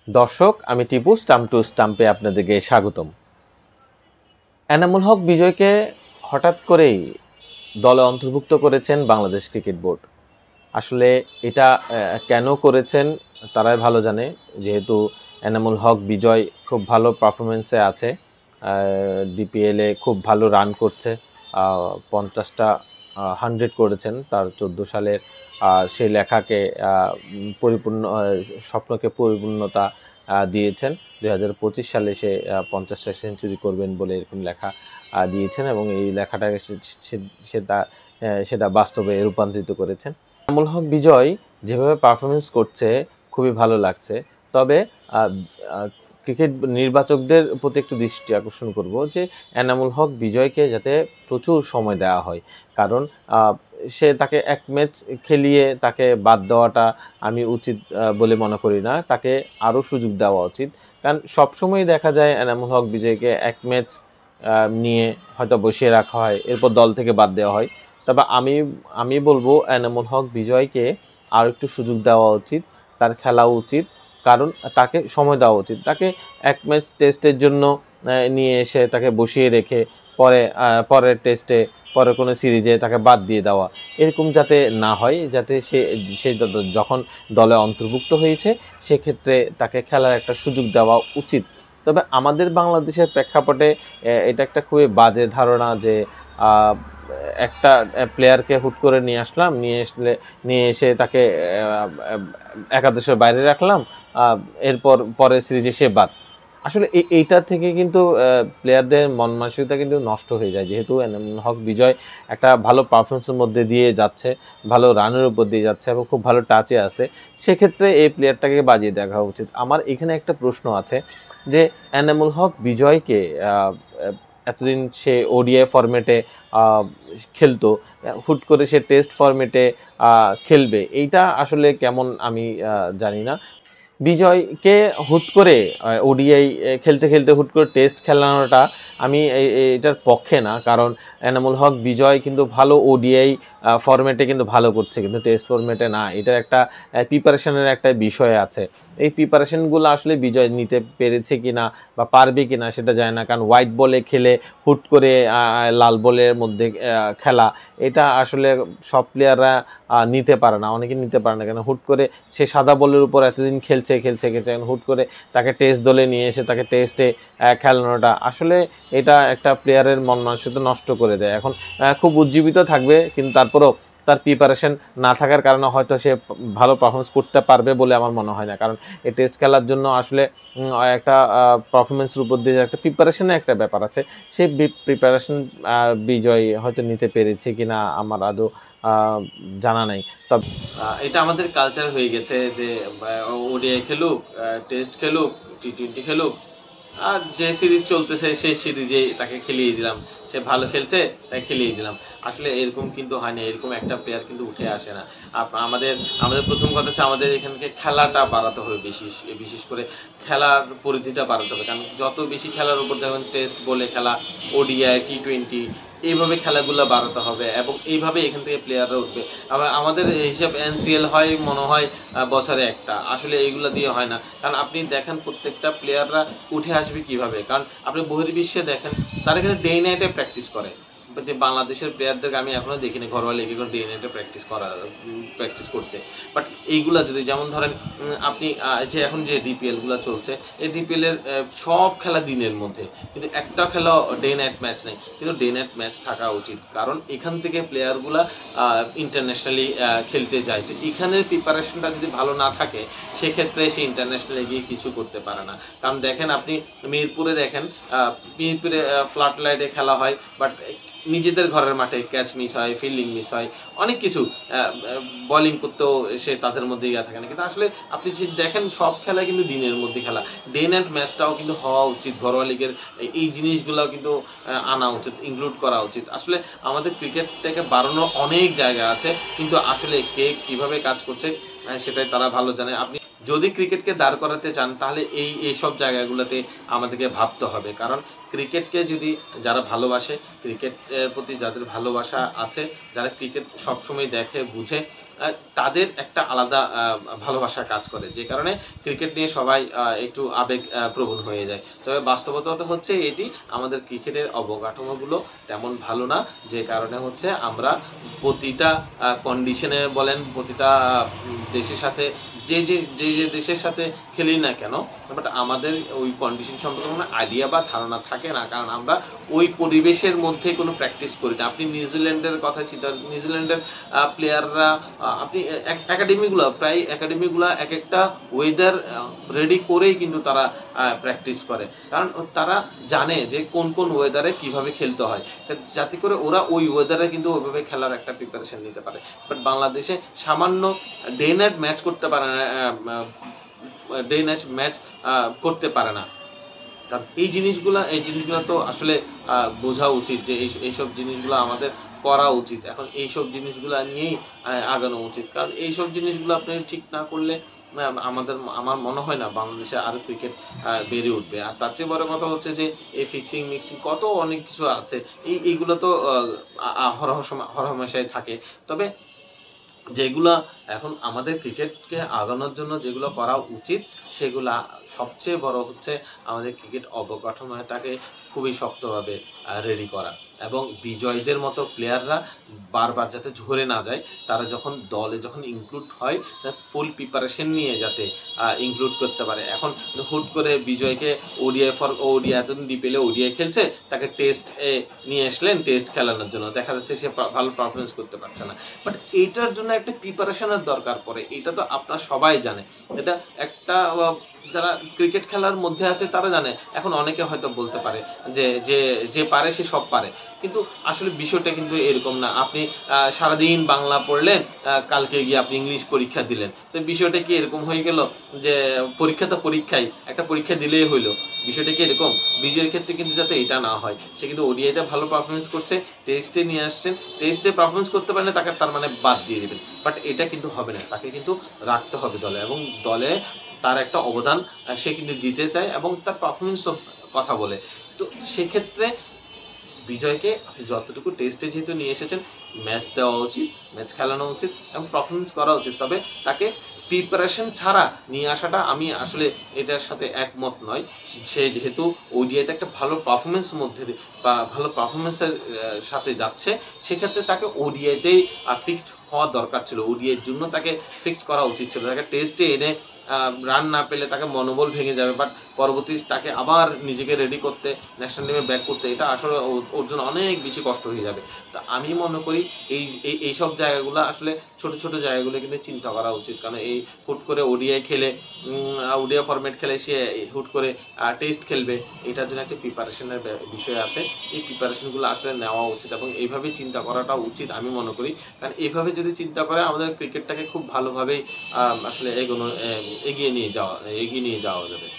দর্শক, আমি Tipu stump two স্টাম্পে আপনাদেরকে স্বাগতম। এনামুল হক বিজয়কে হঠাৎ করেই দলে অন্তর্ভুক্ত করেছেন বাংলাদেশ ক্রিকেট বোর্ড। আসলে এটা কেন করেছেন তারাই ভালো জানে, যেহেতু এনামুল হক বিজয় খুব ভালো পারফরমেন্সে আছে, ডিপিএলে খুব ভালো রান করছে, 50টা 100 করেছেন তার 14 সালের সেই লেখাকে পরিপূর্ণ স্বপ্নকে পরিপূর্ণতা দিয়েছেন। 2025 সালে সে 50টা সেঞ্চুরি করবেন বলে এরকম লেখা দিয়েছেন এবং এই লেখাটাকে সেটা বাস্তবে রূপান্তরিত করেছেন। এনামুল হক বিজয় যেভাবে পারফরমেন্স করছে খুবই ভালো লাগছে। তবে ক্রিকেট নির্বাচকদের প্রতি একটু দৃষ্টি আকর্ষণ করব যে এনামুল হক বিজয়কে যাতে প্রচুর সময় দেওয়া হয়, কারণ সে তাকে এক ম্যাচ খেলিয়ে তাকে বাদ দেওয়াটা আমি উচিত বলে মনে করি না। তাকে আরও সুযোগ দেওয়া উচিত, কারণ সবসময় দেখা যায় এনামুল হক বিজয়কে এক ম্যাচ নিয়ে হয়তো বসিয়ে রাখা হয়, এরপর দল থেকে বাদ দেওয়া হয়। তবে আমি বলবো এনামুল হক বিজয়কে আর একটু সুযোগ দেওয়া উচিত, তার খেলা উচিত, কারণ তাকে সময় দেওয়া উচিত। তাকে এক ম্যাচ টেস্টের জন্য নিয়ে এসে তাকে বসিয়ে রেখে পরের টেস্টে পরের কোনো সিরিজে তাকে বাদ দিয়ে দেওয়া, এরকম যাতে না হয়, যাতে সে যখন দলে অন্তর্ভুক্ত হয়েছে সেক্ষেত্রে তাকে খেলার একটা সুযোগ দেওয়া উচিত। তবে আমাদের বাংলাদেশের প্রেক্ষাপটে এটা একটা খুবই বাজে ধারণা যে একটা প্লেয়ারকে হুট করে নিয়ে এসে তাকে একাদশের বাইরে রাখলাম, এরপর পরের সিরিজে সে বাদ। আসলে এইটা থেকে কিন্তু প্লেয়ারদের মন মানসিকতা কিন্তু নষ্ট হয়ে যায়, যেহেতু এনামুল হক বিজয় একটা ভালো পারফরমেন্সের মধ্যে দিয়ে যাচ্ছে, ভালো রানের উপর দিয়ে যাচ্ছে এবং খুব ভালো টাচে আছে, সেক্ষেত্রে এই প্লেয়ারটাকে বাজিয়ে দেখা উচিত। আমার এখানে একটা প্রশ্ন আছে যে এনামুল হক বিজয়কে এতদিন সে ওডিআই ফরম্যাটে খেলতো, হুট করে সে টেস্ট ফরম্যাটে খেলবে, এইটা আসলে কেমন আমি জানি না। বিজয়কে হুট করে ওডিআই খেলতে খেলতে হুট করে টেস্ট খেলানোটা আমি এটার পক্ষে না, কারণ এনামুল হক বিজয় কিন্তু ভালো ওডিআই ফরম্যাটে কিন্তু ভালো করছে, কিন্তু টেস্ট ফরম্যাটে না। এটা একটা প্রিপারেশনের একটা বিষয় আছে। এই প্রিপারেশনগুলো আসলে বিজয় নিতে পেরেছে কিনা বা পারবে কিনা সেটা যায় না, কারণ হোয়াইট বলে খেলে হুট করে লাল বলের মধ্যে খেলা, এটা আসলে সব প্লেয়াররা নিতে পারে না, অনেকে নিতে পারে না। কেন হুট করে সে সাদা বলের উপর এতদিন খেলছে, হুট করে তাকে টেস্ট দলে নিয়ে এসে তাকে টেস্টে খেলানোটা আসলে এটা একটা প্লেয়ারের মন মানসিকতা নষ্ট করে দেয়। এখন খুব উজ্জীবিত থাকবে, কিন্তু তারপরেও তার প্রিপারেশন না থাকার কারণে হয়তো সে ভালো পারফরমেন্স করতে পারবে বলে আমার মনে হয় না, কারণ এই টেস্ট খেলার জন্য আসলে একটা পারফরমেন্সের উপর দিয়ে একটা প্রিপারেশনের একটা ব্যাপার আছে। সেই প্রিপারেশন বিজয় হয়তো নিতে পেরেছে কিনা আমার আদৌ জানা নাই। তবে এটা আমাদের কালচার হয়ে গেছে যে ওডিআই খেলুক, টেস্ট খেলুক, টি20 খেলুক, আর যে সিরিজ চলতেছে সেই সিরিজে তাকে খেলিয়ে দিলাম, সে ভালো খেলছে তাই খেলিয়ে দিলাম। আসলে এরকম কিন্তু হয় না, এরকম একটা প্লেয়ার কিন্তু উঠে আসে না। আমাদের প্রথম কথা হচ্ছে আমাদের এখানকে খেলাটা বাড়াতে হবে, বিশেষ করে খেলার পরিধিটা বাড়াতে হবে, কারণ যত বেশি খেলার উপর যেমন টেস্ট বলে খেলা, ওডিআই, টি20, এইভাবে খেলাগুলো বাড়াতে হবে এবং এইভাবে এখান থেকে প্লেয়াররা উঠবে। আবার আমাদের হিসাব এনসিএল হয় মনে হয় বছরে একটা, আসলে এইগুলো দিয়ে হয় না। কারণ আপনি দেখেন প্রত্যেকটা প্লেয়াররা উঠে আসবে কিভাবে, কারণ আপনি বহির্বিশ্বে দেখেন তারা এখানে ডে নাইটে প্র্যাকটিস করে। বাংলাদেশের প্লেয়ারদেরকে আমি এখনো দেখিনি ঘরোয়া লিগে কোনো ডে নাইটে প্র্যাকটিস করতে। বাট এইগুলা যদি যেমন ধরেন আপনি যে এখন যে ডিপিএলগুলো চলছে, এই ডিপিএলের সব খেলা দিনের মধ্যে, কিন্তু একটা খেলা ডে নাইট ম্যাচ নেই, কিন্তু ডে নাইট ম্যাচ থাকা উচিত, কারণ এখান থেকে প্লেয়ারগুলা ইন্টারন্যাশনালি খেলতে যায়। তো এখানের প্রিপারেশনটা যদি ভালো না থাকে সেক্ষেত্রে সে ইন্টারন্যাশনালে গিয়ে কিছু করতে পারে না। কারণ দেখেন আপনি মিরপুরে দেখেন, মিরপুরে ফ্ল্যাট লাইটে খেলা হয়, বাট নিজেদের ঘরের মাঠে ক্যাচ মিস হয়, ফিল্ডিং মিস হয়, অনেক কিছু, বোলিং করতেও সে তাদের মধ্যে ইয়া থাকে না। কিন্তু আসলে আপনি যে দেখেন সব খেলা কিন্তু দিনের মধ্যে খেলা, ডে নাইট ম্যাচটাও কিন্তু হওয়া উচিত, ঘরোয়া লিগের এই জিনিসগুলো কিন্তু আনা উচিত, ইনক্লুড করা উচিত। আসলে আমাদের ক্রিকেটটাকে বাড়ানোর অনেক জায়গা আছে, কিন্তু আসলে কে কিভাবে কাজ করছে সেটাই তারা ভালো জানে। আপনি যদি ক্রিকেটকে দাঁড় করাতে চান তাহলে এইসব জায়গাগুলোতে আমাদেরকে ভাবতে হবে। কারণ ক্রিকেটকে যদি যারা ভালোবাসে, ক্রিকেটের প্রতি যাদের ভালোবাসা আছে, যারা ক্রিকেট সবসময় দেখে বুঝে, তাদের একটা আলাদা ভালোবাসা কাজ করে, যে কারণে ক্রিকেট নিয়ে সবাই একটু আবেগ প্রবণ হয়ে যায়। তবে বাস্তবতাটা হচ্ছে এটি, আমাদের ক্রিকেটের অবকাঠামোগুলো তেমন ভালো না, যে কারণে হচ্ছে আমরা প্রতিটা কন্ডিশনে বলেন, প্রতিটা দেশের সাথে যে যে যে যে দেশের সাথে খেলি না কেন, বাট আমাদের ওই কন্ডিশন সম্পর্কে কোনো আইডিয়া বা ধারণা থাকে না, কারণ আমরা ওই পরিবেশের মধ্যে কোনো প্র্যাকটিস করি না। আপনি নিউজিল্যান্ডের কথা চিন্তা, নিউজিল্যান্ডের প্লেয়াররা, আপনি একাডেমিগুলো এক একটা ওয়েদার রেডি করেই কিন্তু তারা প্র্যাকটিস করে, কারণ তারা জানে যে কোন কোন ওয়েদারে কিভাবে খেলতে হয়, যাতে করে ওরা ওই ওয়েদারে কিন্তু ওইভাবে খেলার একটা প্রিপারেশন নিতে পারে। বাট বাংলাদেশে সামান্য ডে নাইট ম্যাচ করতে পারে না, ডে নাইট ম্যাচ করতে পারে না। কারণ এই জিনিসগুলো তো আসলে বোঝা উচিত যে এইসব জিনিসগুলো আমাদের করা উচিত। এখন এইসব জিনিসগুলো নিয়েই আগানো উচিত, কারণ এইসব জিনিসগুলো আপনি ঠিক না করলে আমার মনে হয় না বাংলাদেশে আরো ক্রিকেট বেড়ে উঠবে। আর তার চেয়ে বড় কথা হচ্ছে যে এই ফিক্সিং মিক্সিং কত অনেক কিছু আছে, এইগুলো তো হরহামেশাই থাকে। তবে যেগুলা এখন আমাদের ক্রিকেটকে আগানোর জন্য যেগুলো করা উচিত, সেগুলা সবচেয়ে বড় হচ্ছে আমাদের ক্রিকেট অবকাঠামোটাকে খুবই শক্তভাবে রেডি করা, এবং বিজয়দের মতো প্লেয়াররা বারবার যাতে ঝরে না যায়, তারা যখন দলে যখন ইনক্লুড হয় ফুল প্রিপারেশন নিয়ে যাতে ইনক্লুড করতে পারে। এখন হুট করে বিজয়কে ওডিআই এতদিন ডিপিএলে ওডিআই খেলছে, তাকে টেস্ট নিয়ে আসলেন টেস্ট খেলানোর জন্য, দেখা যাচ্ছে সে ভালো পারফরমেন্স করতে পারছে না। বাট এইটার জন্য একটা প্রিপারেশনের দরকার পড়ে, এটা তো আপনারা সবাই জানে। এটা একটা যারা ক্রিকেট খেলার মধ্যে আছে তারা জানে। এখন অনেকে হয়তো বলতে পারে যে যে পারে সে সব পারে, কিন্তু আসলে বিষয়টা কিন্তু এরকম না। আপনি সারাদিন বাংলা পড়লেন, কালকে গিয়ে আপনি ইংলিশ পরীক্ষা দিলেন, তো বিষয়টা কি এরকম হয়ে গেল যে পরীক্ষা তো পরীক্ষাই, একটা পরীক্ষা দিলেই হইলো? বিষয়টা কি এরকম? বিজয়ের ক্ষেত্রে কিন্তু যাতে এটা না হয়, সে কিন্তু ওডিআইতে ভালো পারফরমেন্স করছে, টেস্টে নিয়ে আসছেন, টেস্টে পারফরমেন্স করতে পারলে তাকে তার মানে বাদ দিয়ে দেবেন, বাট এটা কিন্তু হবে না। তাকে কিন্তু রাখতে হবে দলে, এবং দলে তার একটা অবদান সে কিন্তু দিতে চায়, এবং তার পারফরমেন্স কথা বলে। তো সেক্ষেত্রে বিজয়কে আপনি যতটুকু টেস্টে যেহেতু নিয়ে এসেছেন, ম্যাচ দেওয়া উচিত, ম্যাচ খেলানো উচিত এবং পারফরমেন্স করা উচিত। তবে তাকে প্রিপারেশন ছাড়া নিয়ে আসাটা আমি আসলে এটার সাথে একমত নয়। সে যেহেতু ওডিআইতে একটা ভালো পারফরমেন্স মধ্যে বা ভালো পারফরমেন্সের সাথে যাচ্ছে, সেক্ষেত্রে তাকে ওডিআইতেই ফিক্সড হওয়া দরকার ছিল। ওডিআইয়ের জন্য তাকে ফিক্সড করা উচিত ছিল। তাকে টেস্টে এনে রান না পেলে তাকে মনোবল ভেঙে যাবে, বাট পরবর্তী তাকে আবার নিজেকে রেডি করতে, ন্যাশনাল টিমে ব্যাক করতে, এটা আসলে ওর জন্য অনেক বেশি কষ্ট হয়ে যাবে। তা আমি মনে করি এইসব জায়গাগুলো আসলে ছোট ছোট জায়গাগুলো কিন্তু চিন্তা করা উচিত। কারণ এই হুট করে ওডিআই খেলে, ওডিআই ফরম্যাট খেলে সে হুট করে টেস্ট খেলবে, এটার জন্য একটা প্রিপারেশনের বিষয় আছে। এই প্রিপারেশনগুলো আসলে নেওয়া উচিত এবং এইভাবেই চিন্তা করাটা উচিত আমি মনে করি। কারণ এইভাবে যদি চিন্তা করে আমাদের ক্রিকেটটাকে খুব ভালোভাবেই আসলে এগিয়ে নিয়ে যাওয়া যাবে।